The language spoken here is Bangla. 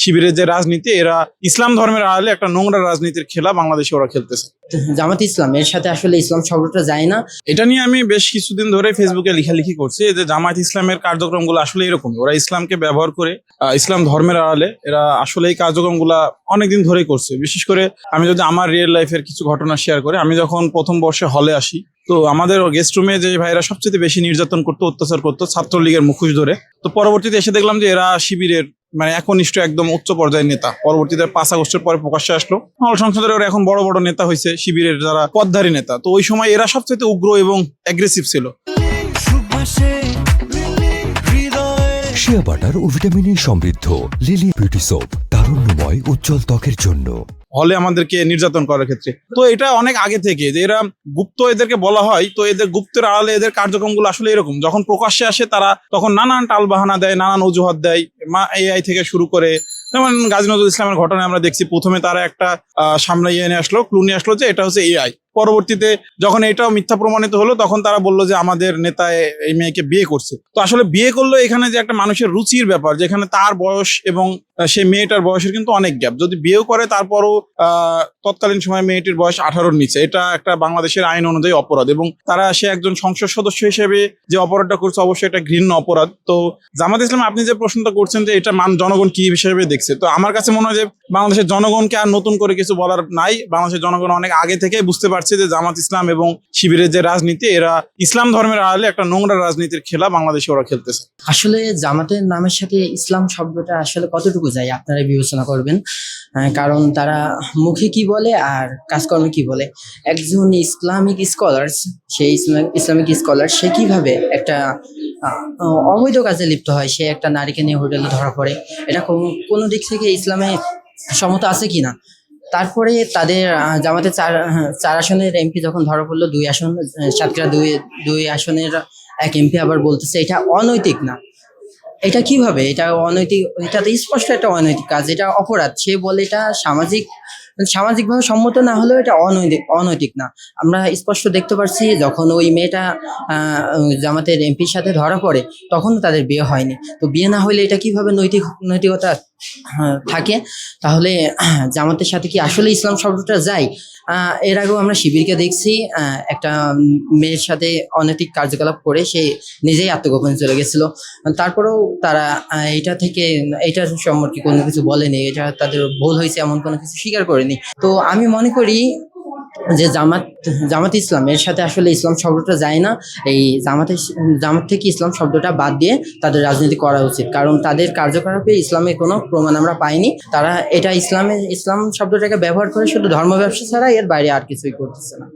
শিবিরের যে রাজনীতি, এরা ইসলাম ধর্মের আড়ালে একটা নোংরা রাজনীতির খেলা বাংলাদেশে ওরা খেলতেছে। জামাত ইসলাম এর সাথে আসলে ইসলাম শব্দটা যায় না। এটা নিয়ে আমি বেশ কিছুদিন ধরে ফেসবুকে লেখালেখি করছি যে জামাত ইসলামের কার্যক্রমগুলো আসলে এরকমই, ওরা ইসলামকে ব্যবহার করে ইসলাম ধর্মের আড়ালে এরা আসলে এই কার্যক্রমগুলা অনেকদিন ধরেই করছে। বিশেষ করে আমি যদি আমার রিয়েল লাইফের কিছু ঘটনা শেয়ার করি, আমি যখন প্রথম বর্ষে হলে আসি, তো আমাদের গেস্ট রুমে যে ভাইরা সবচেয়ে বেশি নির্যাতন করতো, অত্যাচার করতো ছাত্রলীগের মুখোশ ধরে। তো পরবর্তীতে এসে দেখলাম যে এরা শিবিরের মানে একনিষ্ঠ একদম উচ্চ পর্যায়ের নেতা। পরবর্তীতে 5 আগস্টের পরে প্রকাশ্যে আসলো, হল সংসদের ওরা এখন বড় বড় নেতা হয়েছে, শিবিরের যারা পদধারী নেতা। তো ওই সময় এরা সবচেয়ে উগ্র এবং অ্যাগ্রেসিভ ছিল। শিয়া বাটার ও ভিটামিনে সমৃদ্ধ লিলি বিউটি সোপ, তারুণ্যময় উজ্জ্বল ত্বকের জন্য। হলে আমাদেরকে নির্যাতন করার ক্ষেত্রে তো এটা অনেক আগে থেকে যে এরা গুপ্ত এদেরকে বলা হয়, তো এদের গুপ্তের আড়ালে এদের কার্যক্রমগুলো আসলে এরকম। যখন প্রকাশ্যে আসে তারা তখন নানান টালবাহানা দেয়, নানান অজুহাত দেয়, এআই থেকে শুরু করে। যেমন গাজী নজরুল ইসলামের ঘটনায় আমরা দেখছি, প্রথমে তারা একটা সামনে ইয়ে নিয়ে আসলো, ক্লু নিয়ে আসলো যে এটা হচ্ছে এআই। পরবর্তীতে যখন এটাও মিথ্যা প্রমাণিত হলো, তখন তারা বললো যে আমাদের নেতা এই মেয়েকে বিয়ে করছে। তো আসলে বিয়ে করলো এখানে যে একটা মানুষের রুচির ব্যাপার, যেখানে তার বয়স এবং সেই মেয়েটার বয়সের কিন্তু অনেক গ্যাপ। যদি বিয়েও করে তারপরও তৎকালীন সময় মেয়েটির বয়স 18-র নিচে, এটা একটা বাংলাদেশের আইন অনুযায়ী অপরাধ। এবং তারা সে একজন সংসদ সদস্য হিসেবে যে অপরাধটা করছে অবশ্যই এটা ঘৃণ্য অপরাধ। তো জামাত ইসলাম আপনি যে প্রশ্নটা করছেন যে এটা জনগণ কি হিসেবে দেখছে, তো আমার কাছে মনে হয় যে বাংলাদেশের জনগণকে আর নতুন করে কিছু বলার নাই। বাংলাদেশের জনগণ অনেক আগে থেকেই বুঝতে পারছে যে জামাত ইসলাম এবং শিবিরের যে রাজনীতি, এরা ইসলাম ধর্মের আড়ালে একটা নোংরা রাজনীতির খেলা বাংলাদেশে ওরা খেলতেছে। আসলে জামাতের নামের সাথে ইসলাম শব্দটা আসলে কতটুকু যায় আপনারা বিবেচনা করবেন, কারণ তারা মুখে কি বলে আর কাজকর্মে কি বলে। একজন ইসলামিক স্কলার, সেই ইসলামিক স্কলার সে কিভাবে একটা অবৈধ কাজে লিপ্ত হয়, সে একটা নারীকে নিয়ে হোটেলে ধরা পড়ে, এটা কোনো দিক থেকে ইসলামে সম্মত আছে কিনা। তারপরে তাদের জামাতের চার আসনের এমপি যখন ধরা পড়লো, 2 আসন সাতক্ষীরা দুই আসনের এক এমপি আবার বলতেছে এটা অনৈতিক না। এটা কিভাবে, এটা অনৈতিক? এটা তো স্পষ্ট একটা অনৈতিক কাজ, এটা অপরাধ। সে বলে এটা সামাজিকভাবে সম্মত না হলেও এটা অনৈতিক না। আমরা স্পষ্ট দেখতে পাচ্ছি যখন ওই মেয়েটা জামাতের এমপির সাথে ধরা পড়ে, তখন তাদের বিয়ে হয়নি। তো বিয়ে না হইলে এটা কিভাবে নৈতিকতা থাকে? তাহলে জামাতের সাথে কি আসলে ইসলাম শব্দটা যায়? এর আগেও আমরা শিবিরকে দেখছি একটা মেয়ের সাথে অনৈতিক কার্যকলাপ করে সে নিজেই আত্মগোপনে চলে গেছিল। তারপরেও তারা এটা সম্পর্কে কোনো কিছু বলেনি, এটা তাদের ভুল হয়েছে এমন কোনো কিছু স্বীকার করেনি। তো আমি মনে করি যে জামাত ইসলাম এর সাথে আসলে ইসলাম শব্দটা যায় না। এই জামাত থেকে ইসলাম শব্দটা বাদ দিয়ে তাদের রাজনীতি করা উচিত, কারণ তাদের কার্যকলাপে ইসলামের কোনো প্রমাণ আমরা পাইনি। তারা এটা ইসলাম শব্দটাকে ব্যবহার করে শুধু ধর্ম ব্যবসা ছাড়া এর বাইরে আর কিছুই করতেছে না।